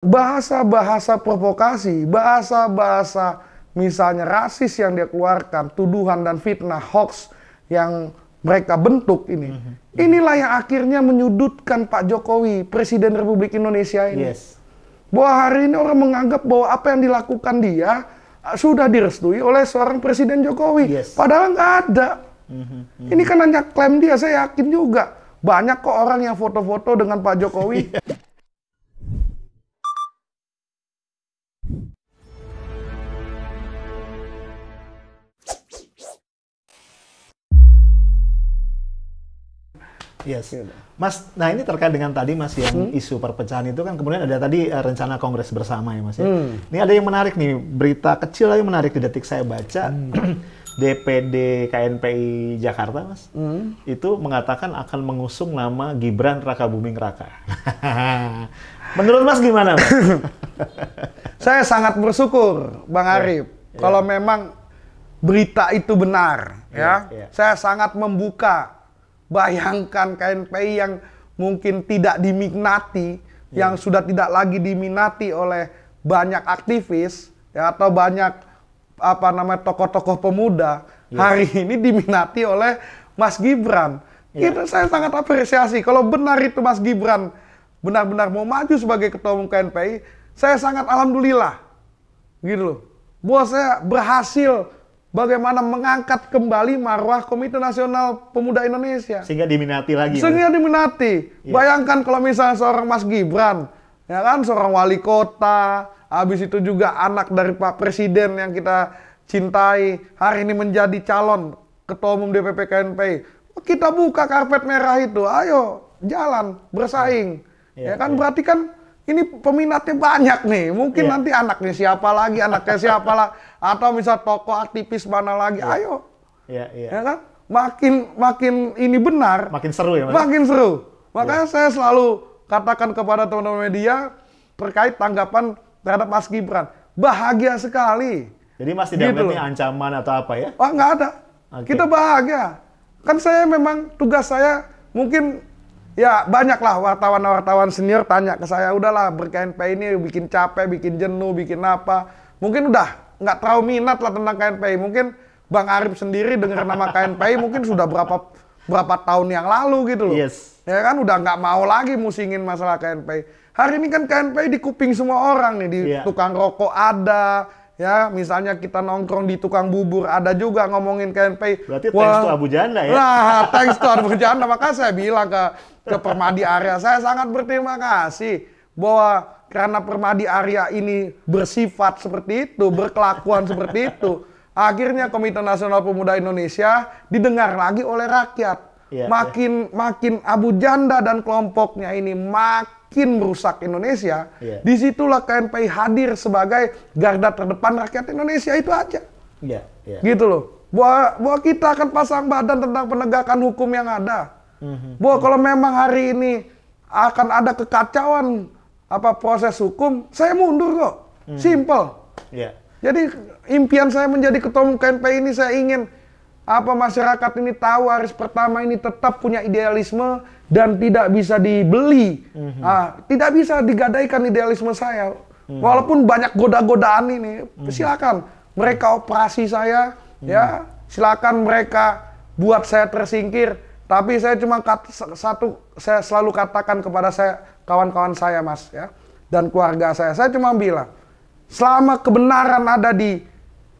bahasa-bahasa provokasi, bahasa-bahasa misalnya rasis yang dia keluarkan, tuduhan dan fitnah, hoax yang mereka bentuk ini. Inilah yang akhirnya menyudutkan Pak Jokowi, Presiden Republik Indonesia ini. Bahwa hari ini orang menganggap bahwa apa yang dilakukan dia sudah direstui oleh seorang Presiden Jokowi. Padahal nggak ada. Ini kan hanya klaim dia, saya yakin juga. Banyak kok orang yang foto-foto dengan Pak Jokowi. Mas, nah ini terkait dengan tadi Mas yang isu perpecahan itu kan kemudian ada tadi rencana kongres bersama ya Mas ya. Ini ada yang menarik nih, berita kecil aja menarik di Detik saya baca. DPD KNPI Jakarta Mas, itu mengatakan akan mengusung nama Gibran Rakabuming Raka. Menurut Mas gimana Mas? Saya sangat bersyukur Bang Arif, kalau memang berita itu benar saya sangat membuka. Bayangkan KNPI yang mungkin tidak diminati, yang sudah tidak lagi diminati oleh banyak aktivis atau banyak tokoh-tokoh pemuda, hari ini diminati oleh Mas Gibran. Itu saya sangat apresiasi. Kalau benar itu Mas Gibran benar-benar mau maju sebagai ketua umum KNPI, saya sangat alhamdulillah. Gitu loh. Bahwa saya berhasil bagaimana mengangkat kembali marwah Komite Nasional Pemuda Indonesia. Sehingga diminati lagi. Sehingga diminati. Bayangkan kalau misalnya seorang Mas Gibran, ya kan, seorang wali kota, habis itu juga anak dari Pak Presiden yang kita cintai, hari ini menjadi calon Ketua Umum DPP KNPI. Kita buka karpet merah itu, ayo jalan, bersaing. Ya kan, berarti kan ini peminatnya banyak nih. Mungkin nanti anaknya siapa lagi, anaknya siapa lah, atau misal tokoh aktivis mana lagi. Ayo. Ya kan? Makin ini benar. Makin seru ya Mas? Makin seru. Makanya saya selalu katakan kepada teman-teman media terkait tanggapan terhadap Mas Gibran. Bahagia sekali. Jadi Mas tidak melihat ancaman atau apa ya? Oh, nggak ada. Kita bahagia. Kan saya memang tugas saya mungkin ya banyaklah wartawan-wartawan senior tanya ke saya, udahlah ber-KNPI ini bikin capek, bikin jenuh, bikin apa. Mungkin udah nggak terlalu minat lah tentang KNPI. Mungkin Bang Arif sendiri dengar nama KNPI mungkin sudah berapa tahun yang lalu gitu loh. Ya kan udah nggak mau lagi musingin masalah KNPI. Hari ini kan KNPI di kuping semua orang nih, di tukang rokok ada. Ya, misalnya kita nongkrong di tukang bubur, ada juga ngomongin KNPI. Berarti thanks to Abu Janda ya? Nah, thanks to Abu Janda. Maka saya bilang ke Permadi Arya, saya sangat berterima kasih bahwa karena Permadi Arya ini bersifat seperti itu, berkelakuan seperti itu, akhirnya Komite Nasional Pemuda Indonesia didengar lagi oleh rakyat. Makin Abu Janda dan kelompoknya ini makin merusak Indonesia, disitulah KNPI hadir sebagai garda terdepan rakyat Indonesia, itu aja. Gitu loh. Bahwa kita akan pasang badan tentang penegakan hukum yang ada. Bahwa kalau memang hari ini akan ada kekacauan proses hukum, saya mundur kok. Simple. Jadi impian saya menjadi ketua umum KNPI ini, saya ingin masyarakat ini tahu Haris Pertama ini tetap punya idealisme dan tidak bisa dibeli, tidak bisa digadaikan idealisme saya. Walaupun banyak goda-godaan ini, silakan mereka operasi saya, ya silakan mereka buat saya tersingkir. Tapi saya cuma saya selalu katakan kepada kawan-kawan saya Mas, ya, dan keluarga saya cuma bilang, selama kebenaran ada di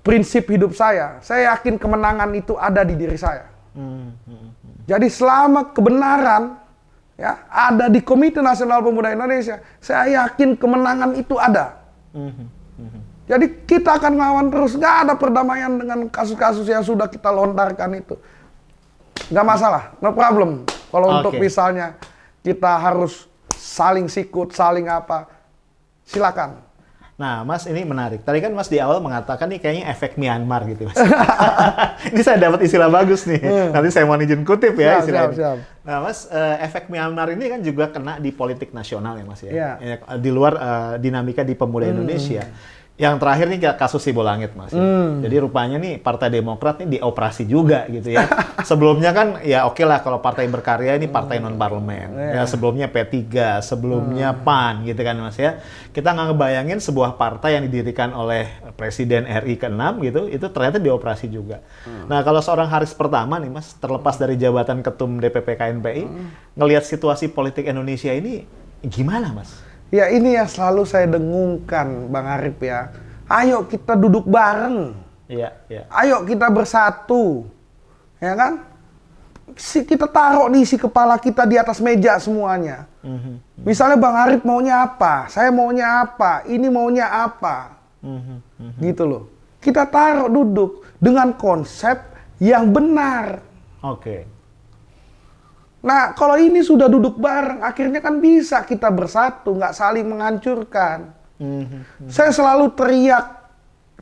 prinsip hidup saya yakin kemenangan itu ada di diri saya. Jadi selama kebenaran ya ada di Komite Nasional Pemuda Indonesia, saya yakin kemenangan itu ada. Jadi kita akan lawan terus, nggak ada perdamaian dengan kasus-kasus yang sudah kita lontarkan itu. Nggak masalah, no problem. Kalau untuk misalnya kita harus saling sikut, saling apa, silakan. Nah, Mas, ini menarik. Tadi kan Mas di awal mengatakan nih kayaknya efek Myanmar gitu, Mas. Ini saya dapat istilah bagus nih. Nanti saya mau izin kutip ya istilahnya. Siap. Nah, Mas, efek Myanmar ini kan juga kena di politik nasional ya, Mas ya. Di luar dinamika di pemuda Indonesia. Yang terakhir nih kasus Sibolangit, Mas. Jadi rupanya nih Partai Demokrat nih dioperasi juga gitu ya. Sebelumnya kan ya oke lah kalau partai berkarya ini partai non parlemen. Ya sebelumnya P3, sebelumnya PAN gitu kan Mas ya. Kita nggak ngebayangin sebuah partai yang didirikan oleh Presiden RI ke-6 gitu, itu ternyata dioperasi juga. Nah, kalau seorang Haris Pertama nih Mas, terlepas dari jabatan Ketum DPP KNPI, ngelihat situasi politik Indonesia ini gimana Mas? Ya ini yang selalu saya dengungkan, Bang Arif ya. Ayo kita duduk bareng. Iya, iya. Ayo kita bersatu. Ya kan? Kita taruh nih isi kepala kita di atas meja semuanya. Misalnya Bang Arif maunya apa? Saya maunya apa? Ini maunya apa? Gitu loh. Kita taruh duduk dengan konsep yang benar. Oke. Nah, kalau ini sudah duduk bareng, akhirnya kan bisa kita bersatu, nggak saling menghancurkan. Saya selalu teriak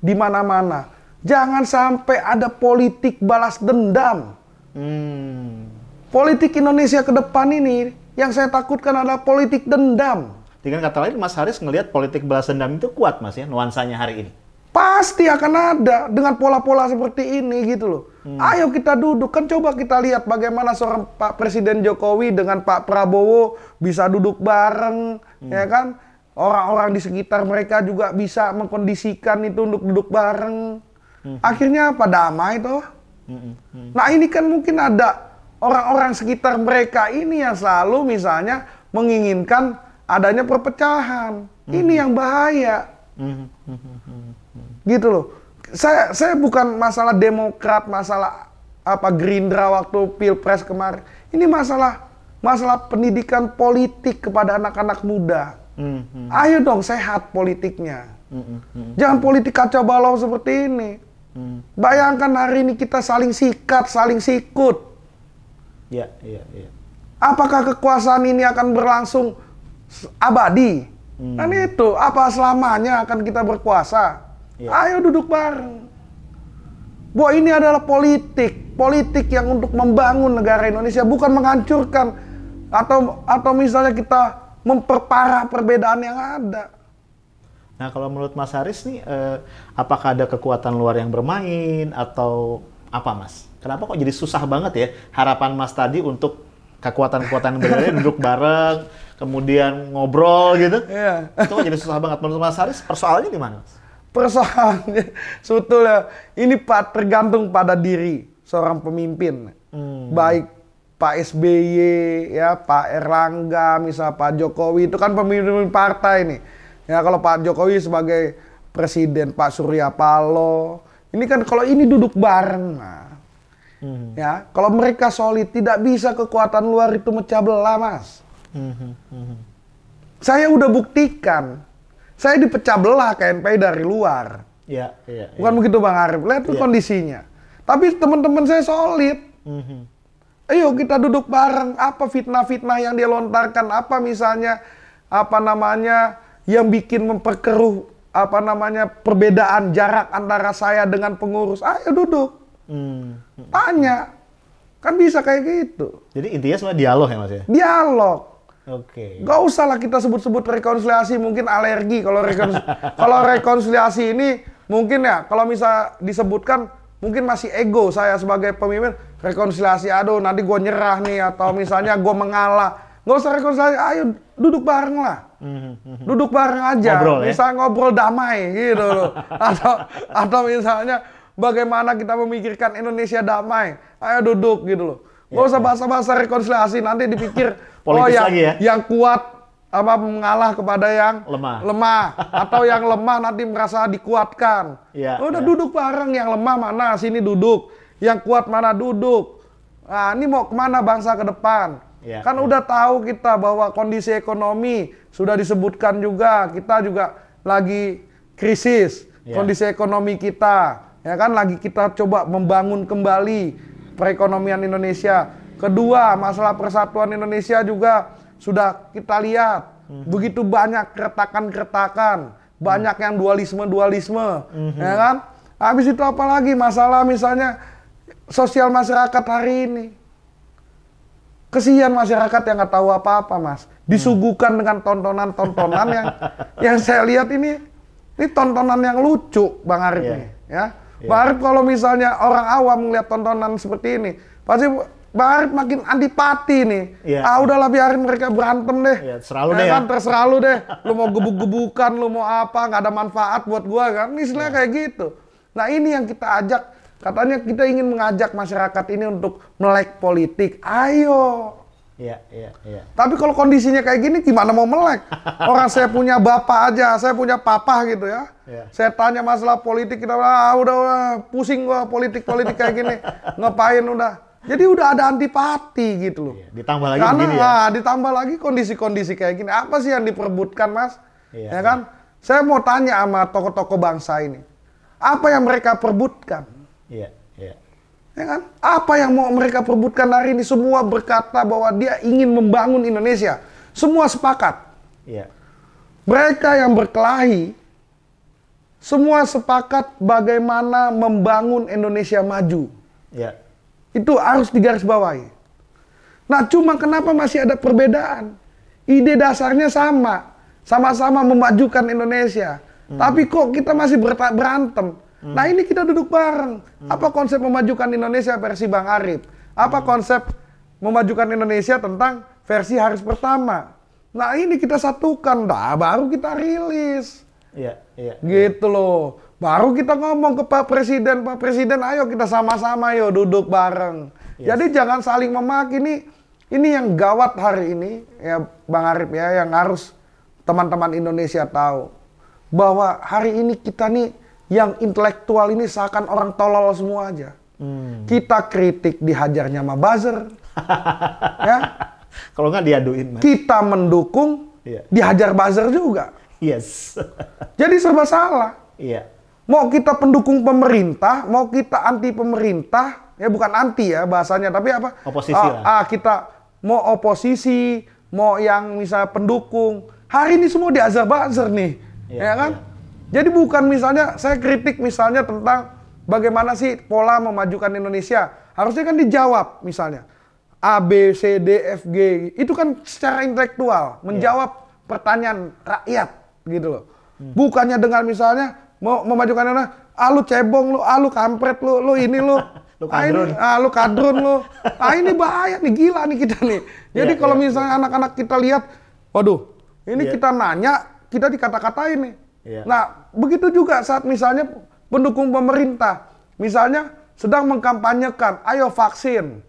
di mana-mana, jangan sampai ada politik balas dendam. Politik Indonesia ke depan ini, yang saya takutkan adalah politik dendam. Dengan kata lain, Mas Haris ngelihat politik balas dendam itu kuat, Mas ya, nuansanya hari ini. Pasti akan ada dengan pola-pola seperti ini gitu loh. Ayo kita duduk, kan coba kita lihat bagaimana seorang Pak Presiden Jokowi dengan Pak Prabowo bisa duduk bareng, ya kan? Orang-orang di sekitar mereka juga bisa mengkondisikan itu untuk duduk bareng. Akhirnya apa? Damai toh. Nah ini kan mungkin ada orang-orang sekitar mereka ini yang selalu misalnya menginginkan adanya perpecahan. Ini yang bahaya. Gitu loh. Saya bukan masalah Demokrat, masalah apa Gerindra waktu Pilpres kemarin. Ini masalah pendidikan politik kepada anak-anak muda. Ayo dong sehat politiknya. Jangan politik kacau balau seperti ini. Bayangkan hari ini kita saling sikat, saling sikut. Ya, iya, iya. Apakah kekuasaan ini akan berlangsung abadi? Dan itu, apa selamanya akan kita berkuasa? Ya. Ayo duduk bareng. Bahwa ini adalah politik yang untuk membangun negara Indonesia, bukan menghancurkan atau misalnya kita memperparah perbedaan yang ada. Nah, kalau menurut Mas Haris nih, apakah ada kekuatan luar yang bermain atau apa, Mas? Kenapa kok jadi susah banget ya harapan Mas tadi untuk kekuatan-kekuatan berbeda duduk bareng, kemudian ngobrol gitu? Iya. Itu kok jadi susah banget. Menurut Mas Haris, persoalannya di mana, Mas? Persoalannya sebetulnya ini tergantung pada diri seorang pemimpin. Baik Pak SBY, ya Pak Erlangga, misal Pak Jokowi, itu kan pemimpin partai nih. Ya kalau Pak Jokowi sebagai presiden, Pak Surya Paloh, ini kan kalau ini duduk bareng, nah, ya kalau mereka solid, tidak bisa kekuatan luar itu mecah belah, Mas. Saya udah buktikan, saya dipecah belah KNPI dari luar. Ya, ya, bukan begitu Bang Arif, lihat tuh kondisinya. Tapi teman-teman saya solid. Ayo kita duduk bareng, apa fitnah-fitnah yang dia lontarkan, apa misalnya, apa namanya, yang bikin memperkeruh, apa namanya, perbedaan jarak antara saya dengan pengurus, ayo duduk. Tanya, kan bisa kayak gitu. Jadi intinya semua dialog ya Mas ya? Dialog. Oke. Gak usah lah kita sebut-sebut rekonsiliasi, mungkin alergi kalau kalau rekonsiliasi ini mungkin ya, kalau misal disebutkan mungkin masih ego saya sebagai pemimpin, rekonsiliasi, aduh nanti gue nyerah nih, atau misalnya gue mengalah. Gak usah rekonsiliasi, ayo duduk bareng lah. Duduk bareng aja, ngobrol, misalnya ngobrol damai gitu loh. Atau misalnya bagaimana kita memikirkan Indonesia damai, ayo duduk gitu loh. Gak usah bahasa-bahasa rekonsiliasi, nanti dipikir oh yang kuat apa mengalah kepada yang lemah, atau yang lemah nanti merasa dikuatkan. Udah duduk bareng, yang lemah mana sini duduk, yang kuat mana duduk. Nah ini mau kemana bangsa ke depan? Kan udah tahu kita bahwa kondisi ekonomi sudah disebutkan juga, kita juga lagi krisis kondisi ekonomi kita, ya kan, lagi kita coba membangun kembali perekonomian Indonesia. Kedua, masalah persatuan Indonesia juga sudah kita lihat, begitu banyak keretakan-keretakan, banyak yang dualisme, ya kan. Habis itu apalagi masalah misalnya sosial masyarakat hari ini. Kesian masyarakat yang nggak tahu apa-apa, Mas. Disuguhkan dengan tontonan-tontonan yang saya lihat ini Ini tontonan yang lucu, Bang Arif Iya. nih, ya. Bang Arif kalau misalnya orang awam melihat tontonan seperti ini, pasti Bang Arif makin antipati nih. Iya. Udahlah biarin mereka berantem deh. Iya, terserah lu deh ya. Terserah lu deh. Lu mau gebuk-gebukan, lu mau apa, nggak ada manfaat buat gua kan. Ini istilahnya kayak gitu. Nah ini yang kita ajak, katanya kita ingin mengajak masyarakat ini untuk melek politik. Ayo. Iya, iya, iya. Tapi kalau kondisinya kayak gini gimana mau melek? Orang saya punya bapak aja, saya punya papa gitu ya. Iya. Saya tanya masalah politik, kita udah pusing gua politik kayak gini. Ngapain udah. Jadi udah ada antipati gitu loh. Iya, ditambah lagi Karena begini ya. ditambah lagi kondisi-kondisi kayak gini. Apa sih yang diperebutkan, Mas? Iya, Ya kan? Saya mau tanya sama tokoh-tokoh bangsa ini. Apa yang mereka perebutkan? Iya, iya. Ya kan? Apa yang mau mereka perebutkan hari ini? Semua berkata bahwa dia ingin membangun Indonesia. Semua sepakat. Iya. Mereka yang berkelahi, semua sepakat bagaimana membangun Indonesia maju. Iya. Itu harus digarisbawahi. Nah, cuma kenapa masih ada perbedaan? Ide dasarnya sama. Sama-sama memajukan Indonesia. Tapi kok kita masih berantem? Nah ini kita duduk bareng. Apa konsep memajukan Indonesia versi Bang Arif? Apa konsep memajukan Indonesia tentang versi Haris pertama? Nah ini kita satukan, baru kita rilis. Iya, iya. Gitu loh. Baru kita ngomong ke Pak Presiden, ayo kita sama-sama yuk duduk bareng. Yes. Jadi jangan saling memaki. Ini yang gawat hari ini ya Bang Arif ya, yang harus teman-teman Indonesia tahu. Bahwa hari ini kita nih yang intelektual ini seakan orang tolol semua aja. Kita kritik dihajarnya sama buzzer. Ya. Kalau nggak diaduin, Mas. Kita mendukung, dihajar buzzer juga. Yes. Jadi serba salah. Iya. Mau kita pendukung pemerintah, mau kita anti pemerintah, ya bukan anti ya bahasanya, tapi apa? Oposisi lah. Kita mau oposisi, mau yang misalnya pendukung. Hari ini semua dihajar buzzer nih. Ya kan? Jadi bukan misalnya saya kritik misalnya tentang bagaimana sih pola memajukan Indonesia. Harusnya kan dijawab misalnya. A, B, C, D, F, G. Itu kan secara intelektual. Menjawab pertanyaan rakyat gitu loh. Bukannya dengan misalnya mau memajukan Indonesia. Lu cebong, lu kampret, lu ini lu. Lu kadrun. Lu kadrun lu. Ini bahaya nih, gila nih kita nih. Jadi kalau misalnya anak-anak kita lihat, waduh, ini kita nanya, kita dikata-katain nih. Nah, begitu juga saat misalnya pendukung pemerintah, misalnya sedang mengkampanyekan, ayo vaksin,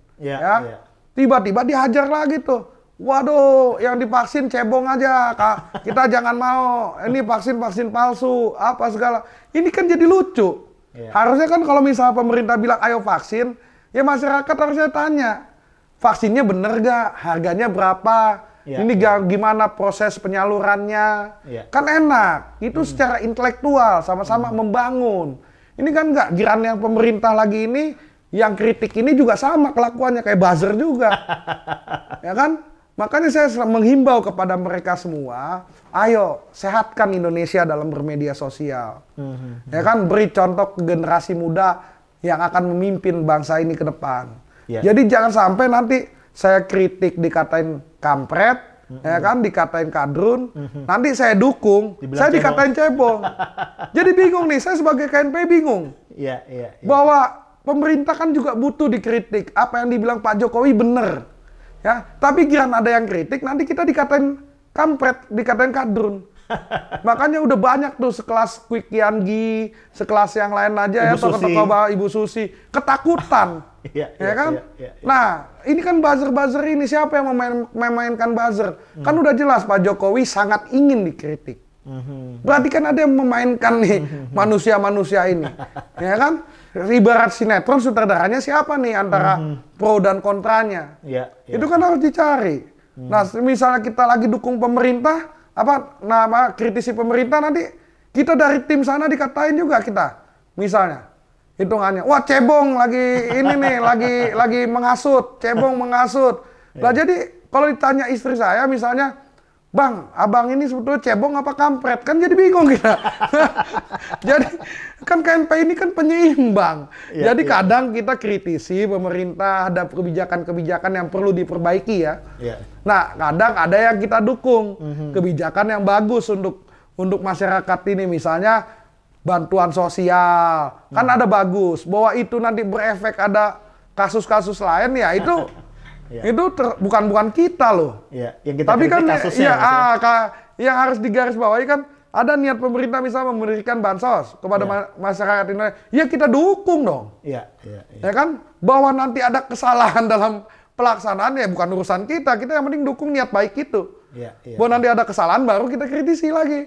tiba-tiba dihajar lagi tuh. Waduh, yang divaksin cebong aja, Kak. Kita jangan mau. Ini vaksin palsu, apa segala. Ini kan jadi lucu. Harusnya kan kalau misalnya pemerintah bilang ayo vaksin, ya masyarakat harusnya tanya, vaksinnya bener gak? Harganya berapa? Ini gimana proses penyalurannya? Kan enak. Itu secara intelektual, sama-sama membangun. Ini kan nggak, giran yang pemerintah lagi ini, yang kritik ini juga sama kelakuannya, kayak buzzer juga. Ya kan? Makanya saya menghimbau kepada mereka semua, ayo sehatkan Indonesia dalam bermedia sosial. Ya kan? Beri contoh ke generasi muda yang akan memimpin bangsa ini ke depan. Jadi jangan sampai nanti saya kritik dikatain kampret, ya kan, dikatain kadrun, nanti saya dukung, saya dikatain cebong. Jadi bingung nih, saya sebagai KNP bingung. Bahwa pemerintah kan juga butuh dikritik, apa yang dibilang Pak Jokowi bener. Ya, tapi giran ada yang kritik, nanti kita dikatain kampret, dikatain kadrun. Makanya udah banyak tuh sekelas Quick Yanggi, sekelas yang lain aja, tokoh-tokoh Ibu Susi, ketakutan. Ya kan? Nah, ini kan buzzer-buzzer ini, siapa yang memainkan buzzer? Kan udah jelas Pak Jokowi sangat ingin dikritik. Berarti kan ada yang memainkan nih manusia-manusia ini. Ya kan? Ibarat sinetron, sutradaranya siapa nih antara pro dan kontranya? Itu kan harus dicari. Nah, misalnya kita lagi dukung pemerintah, kritisi pemerintah, nanti kita dari tim sana dikatain juga kita. Misalnya, hitungannya, wah cebong lagi ini nih, lagi menghasut, cebong menghasut. Lah jadi kalau ditanya istri saya misalnya, Bang, abang ini sebetulnya cebong apa kampret? Kan jadi bingung kita. Jadi kan KNP ini kan penyeimbang. Jadi kadang kita kritisi pemerintah, ada kebijakan-kebijakan yang perlu diperbaiki ya. Nah, kadang ada yang kita dukung, kebijakan yang bagus untuk masyarakat ini, misalnya bantuan sosial, kan ada bagus, bahwa itu nanti berefek ada kasus-kasus lain ya itu itu bukan kita loh. Yang kita tapi kan kasusnya, yang harus digarisbawahi kan ada niat pemerintah misalnya memberikan bansos kepada masyarakat Indonesia, ya kita dukung dong. Ya kan, bahwa nanti ada kesalahan dalam pelaksanaan ya bukan urusan kita yang penting dukung niat baik itu. Bahwa nanti ada kesalahan baru kita kritisi lagi.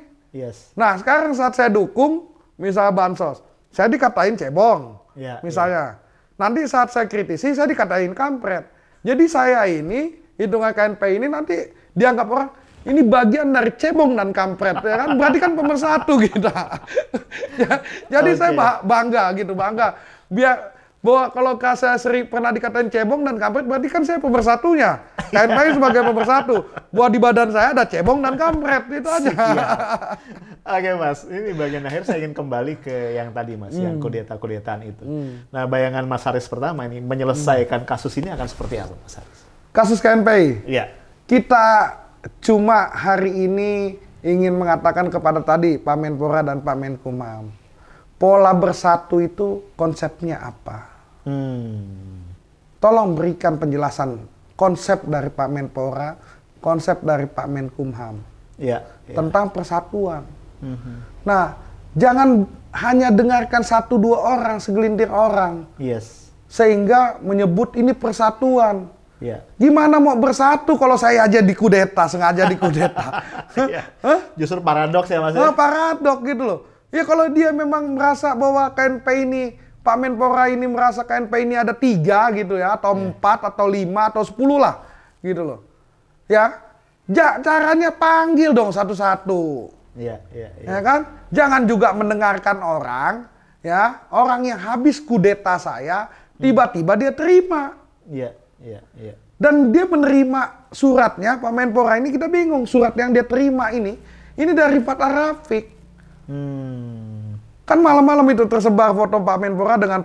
Nah sekarang saat saya dukung misalnya bansos, saya dikatain cebong misalnya. Nanti saat saya kritisi saya dikatain kampret. Jadi saya ini hitungan KNPI ini nanti dianggap orang ini bagian dari cebong dan kampret, ya kan? Berarti kan pemersatu kita. Jadi saya bangga gitu, biar bahwa kalau saya sering pernah dikatain cebong dan kampret, berarti kan saya pemersatunya. KNPI sebagai pemersatu. Bahwa di badan saya ada cebong dan kampret, itu aja. Oke Mas, ini bagian akhir saya ingin kembali ke yang tadi Mas, yang kudeta-kudetaan itu. Nah bayangan Mas Haris pertama ini, menyelesaikan kasus ini akan seperti apa Mas Haris? Kasus KNPI? Iya. Kita cuma hari ini ingin mengatakan kepada tadi Pak Menpora dan Pak Menkumham, pola bersatu itu konsepnya apa? Tolong berikan penjelasan konsep dari Pak Menpora, konsep dari Pak Menkumham tentang persatuan. Nah, jangan hanya dengarkan 1-2 orang, segelintir orang, sehingga menyebut ini persatuan. Gimana mau bersatu kalau saya aja dikudeta, sengaja dikudeta? Justru paradoks ya Mas? Paradoks gitu loh. Ya kalau dia memang merasa bahwa KNPI ini, Pak Menpora ini merasa KNPI ini ada 3 gitu ya, atau 4, atau 5, atau 10 lah gitu loh. Ya, caranya panggil dong satu-satu. Ya kan? Jangan juga mendengarkan orang, ya, orang yang habis kudeta saya, tiba-tiba dia terima. Dan dia menerima suratnya, Pak Menpora ini kita bingung, surat yang dia terima ini dari Pak Rafiq. Kan malam-malam itu tersebar foto Pak Menpora dengan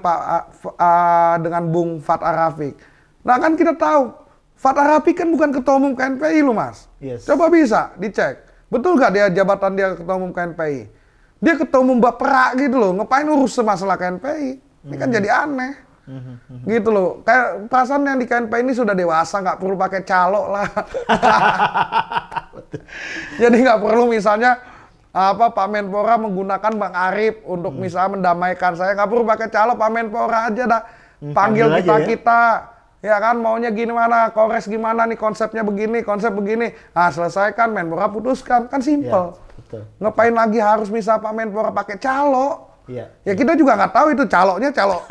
dengan Bung Fat Rafiq. Nah kan kita tahu, Fat Rafiq kan bukan ketua umum KNPI loh Mas. Coba bisa dicek. Betul gak dia jabatan dia ketua umum KNPI? Dia ketua umum Bapera gitu loh, ngapain urus masalah KNPI? Ini kan jadi aneh. Gitu loh, kayak perasaan yang di KNPI ini sudah dewasa, nggak perlu pakai calo lah. Jadi nggak perlu misalnya Pak Menpora menggunakan Bang Arif untuk misalnya mendamaikan saya, nggak perlu pakai calo, Pak Menpora aja dah panggil kita ya kan, maunya gimana, Kongres gimana nih, konsepnya begini, konsep begini, nah selesaikan, Menpora putuskan, kan simpel. Ngapain lagi harus misal Pak Menpora pakai calo? Ya kita juga nggak tahu itu calonya calo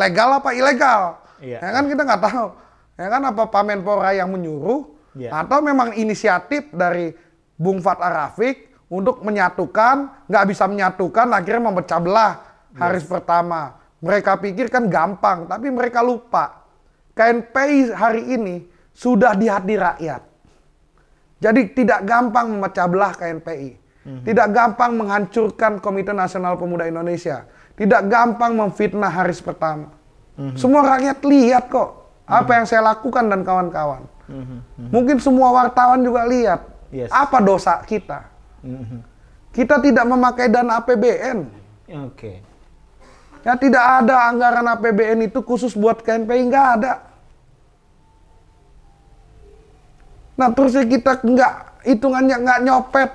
legal apa ilegal, ya kan kita nggak tahu, ya kan apa Pak Menpora yang menyuruh atau memang inisiatif dari Bung Fat Rafiq untuk menyatukan, nggak bisa menyatukan, akhirnya memecah belah Haris pertama. Mereka pikir kan gampang, tapi mereka lupa KNPI hari ini sudah di hati rakyat. Jadi tidak gampang memecah belah KNPI. Tidak gampang menghancurkan Komite Nasional Pemuda Indonesia. Tidak gampang memfitnah Haris pertama. Semua rakyat lihat kok apa yang saya lakukan dan kawan-kawan. Mungkin semua wartawan juga lihat. Apa dosa kita? Kita tidak memakai dana APBN. Ya tidak ada anggaran APBN itu khusus buat KNPI, nggak ada. Nah terusnya kita nggak, hitungannya nggak nyopet.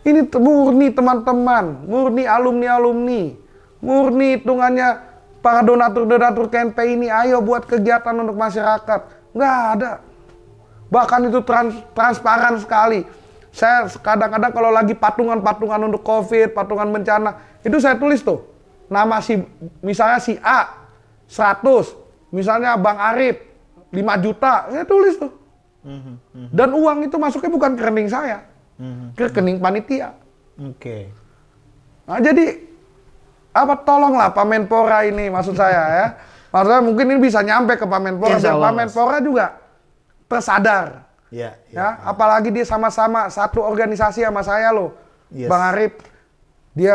Ini murni teman-teman, murni alumni-alumni, murni hitungannya para donatur-donatur KNPI ini, ayo buat kegiatan untuk masyarakat. Nggak ada. Bahkan itu transparan sekali. Saya kadang-kadang kalau lagi patungan-patungan untuk COVID, patungan bencana, itu saya tulis tuh. Nama misalnya si A, 100. Misalnya Bang Arif, 5 juta. Saya tulis tuh. Dan uang itu masuknya bukan ke rekening saya. Ke rekening panitia. Nah jadi, tolonglah Pak Menpora ini, maksud saya ya. Maksudnya mungkin ini bisa nyampe ke Pak Menpora. Biar Pak Menpora juga tersadar. Apalagi dia sama-sama satu organisasi sama saya loh. Bang Arif,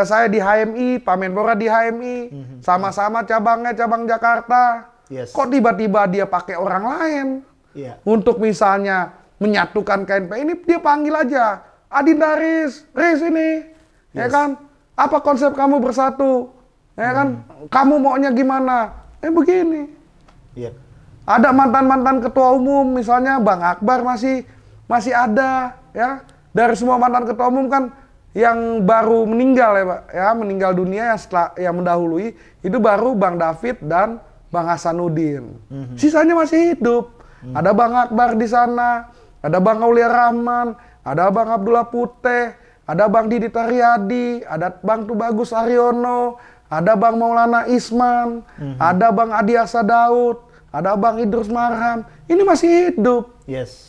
saya di HMI, Pak Menpora di HMI, sama-sama cabangnya cabang Jakarta. Kok tiba-tiba dia pakai orang lain untuk misalnya menyatukan KNPI ini, dia panggil aja Adinda Riz ini, ya kan? Apa konsep kamu bersatu, ya kan? Kamu maunya gimana? Begini. Iya. Ada mantan ketua umum, misalnya Bang Akbar masih ada, ya. Dari semua mantan ketua umum kan yang baru meninggal ya Pak, ya meninggal dunia yang mendahului itu baru Bang David dan Bang Hasanuddin. Sisanya masih hidup. Ada Bang Akbar di sana, ada Bang Aulia Rahman, ada Bang Abdullah Puteh, ada Bang Didi Taryadi, ada Bang Tubagus Aryono, ada Bang Maulana Isman, ada Bang Adi Asa Daud, ada Bang Idrus Marham. Ini masih hidup. Yes.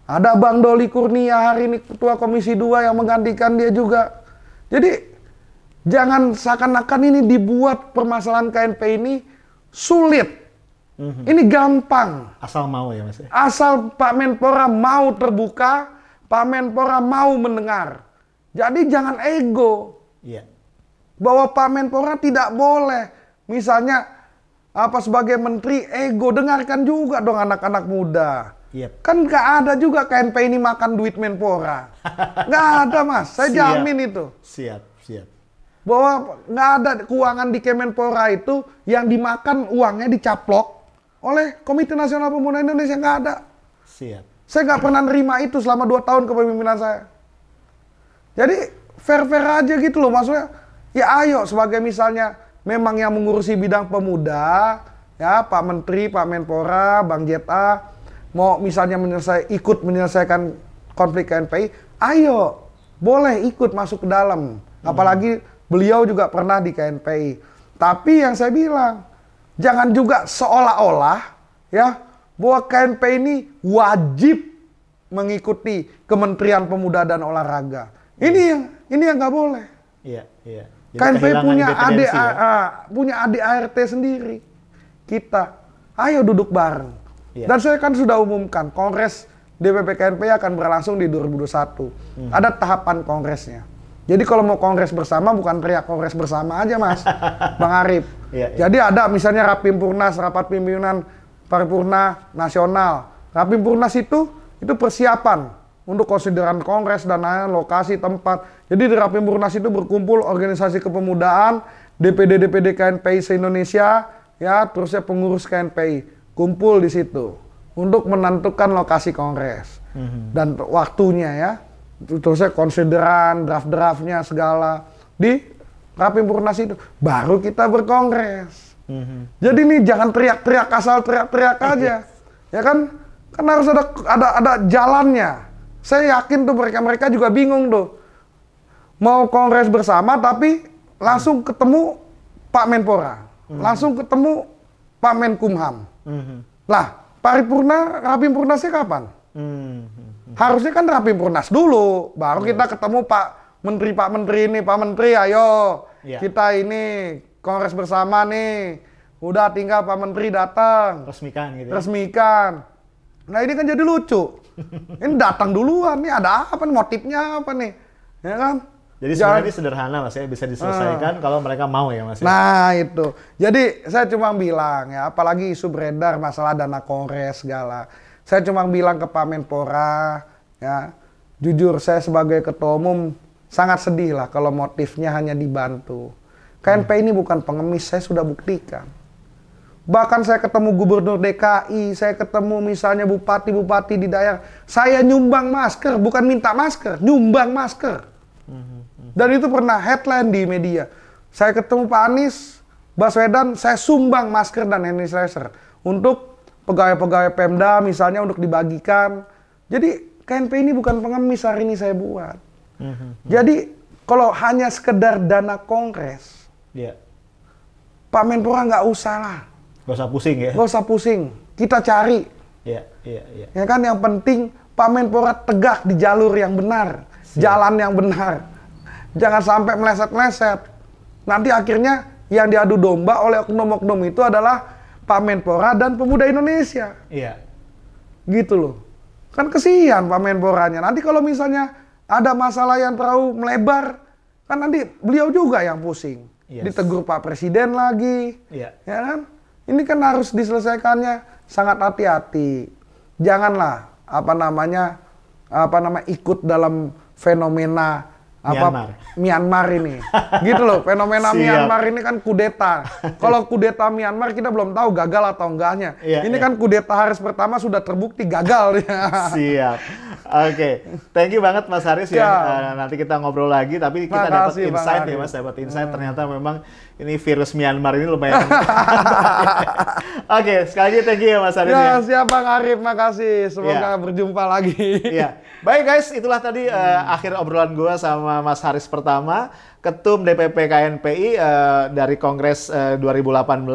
Ada Bang Doli Kurnia hari ini Ketua Komisi 2 yang menggantikan dia juga. Jadi jangan seakan-akan ini dibuat permasalahan KNP ini sulit. Ini gampang. Asal mau ya Mas. Asal Pak Menpora mau terbuka, Pak Menpora mau mendengar. Jadi jangan ego. Iya. Bahwa Pak Menpora tidak boleh. Misalnya sebagai menteri ego, dengarkan juga dong anak-anak muda. Yep. Kan nggak ada juga KNP ini makan duit Menpora. Nggak ada Mas, saya jamin itu. Siap. Bahwa nggak ada keuangan di Kemenpora itu yang dimakan uangnya dicaplok oleh Komite Nasional Pemuda Indonesia, nggak ada. Siap. Saya nggak pernah nerima itu selama 2 tahun kepemimpinan saya. Jadi fair-fair aja gitu loh, maksudnya ya ayo sebagai misalnya memang yang mengurusi bidang pemuda, ya Pak Menteri, Pak Menpora, Bang JA, mau misalnya ikut menyelesaikan konflik KNPI, ayo boleh ikut masuk ke dalam. Apalagi beliau juga pernah di KNPI. Tapi yang saya bilang, jangan juga seolah-olah ya bahwa KNP ini wajib mengikuti Kementerian Pemuda dan Olahraga. Ini yang nggak boleh. Iya. Jadi KNP punya ya? ADART sendiri. Kita, ayo duduk bareng. Dan saya kan sudah umumkan, Kongres DPP KNPI akan berlangsung di 2021. Ada tahapan kongresnya. Jadi kalau mau kongres bersama, bukan teriak kongres bersama aja Mas, Bang Arif. Jadi ada misalnya Rapimpurnas, Rapat Pimpinan Paripurna Nasional. Rapimpurnas itu persiapan untuk konsideran kongres dan lain lokasi, tempat. Jadi di Rapimpurnas itu berkumpul organisasi kepemudaan, DPD KNPI se-Indonesia, ya terusnya pengurus KNPI. Kumpul di situ untuk menentukan lokasi kongres dan waktunya ya. Terusnya konsideran, draft-draftnya segala di Rapimpurnas itu. Baru kita berkongres. Jadi nih jangan teriak-teriak asal teriak-teriak aja. Ya kan harus ada jalannya. Saya yakin tuh mereka juga bingung tuh. Mau kongres bersama tapi langsung ketemu Pak Menpora. Langsung ketemu Pak Menkumham. Lah, Rapimpurnasnya kapan? Harusnya kan Rapimpurnas dulu, baru kita ketemu Pak Menteri ini, Pak Menteri ayo kita ini kongres bersama nih. Udah tinggal Pak Menteri datang. Resmikan gitu ya? Resmikan. Nah ini kan jadi lucu. Ini datang duluan, nih ada apa nih, motifnya apa nih? Ya kan? Jadi sebenarnya ini sederhana Mas ya, bisa diselesaikan kalau mereka mau ya Mas ya? Nah itu, jadi saya cuma bilang ya, apalagi isu beredar masalah dana kongres segala. Saya cuma bilang ke Pak Menpora, ya jujur saya sebagai ketua umum sangat sedih lah kalau motifnya hanya dibantu. KNP ini bukan pengemis, saya sudah buktikan. Bahkan saya ketemu Gubernur DKI, saya ketemu misalnya bupati-bupati di daerah, saya nyumbang masker, bukan minta masker, nyumbang masker. Dan itu pernah headline di media. Saya ketemu Pak Anies Baswedan, saya sumbang masker dan hand sanitizer untuk pegawai-pegawai Pemda misalnya untuk dibagikan. Jadi KNP ini bukan pengemis hari ini saya buat. Jadi kalau hanya sekedar dana kongres, Pak Menpora nggak usah lah. Nggak usah pusing ya? Nggak usah pusing. Kita cari. Ya kan yang penting Pak Menpora tegak di jalur yang benar. Jalan yang benar. Jangan sampai meleset-meleset. Nanti akhirnya yang diadu domba oleh oknum-oknum itu adalah Pak Menpora dan pemuda Indonesia. Iya. Gitu loh. Kan kesian Pak Menporanya. Nanti kalau misalnya ada masalah yang terlalu melebar, kan nanti beliau juga yang pusing. Ditegur Pak Presiden lagi. Ya kan? Ini kan harus diselesaikannya sangat hati-hati. Janganlah ikut dalam fenomena Myanmar ini. Gitu loh, fenomena Myanmar ini kan kudeta. Kalau kudeta Myanmar kita belum tahu gagal atau enggaknya. Ini kan kudeta Haris pertama sudah terbukti gagal. Siap. Oke. Thank you banget Mas Haris ya. Nanti kita ngobrol lagi, tapi kita dapat insight ya Mas, dapat insight ternyata memang ini virus Myanmar ini lumayan. Oke, sekali lagi thank you ya Mas Haris ya. Siap Bang Arif, makasih. Semoga berjumpa lagi. Baik guys, itulah tadi akhir obrolan gua sama Mas Haris pertama, Ketum DPP KNPI dari Kongres 2018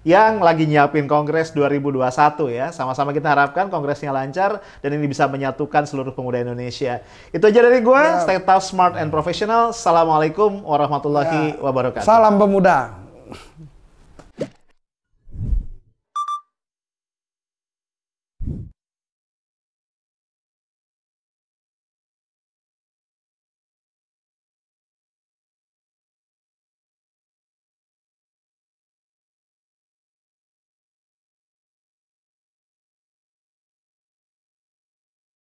yang lagi nyiapin Kongres 2021 ya. Sama-sama kita harapkan Kongresnya lancar dan ini bisa menyatukan seluruh pemuda Indonesia. Itu aja dari gua, stay tough, smart, and professional. Assalamualaikum warahmatullahi wabarakatuh. Salam pemuda.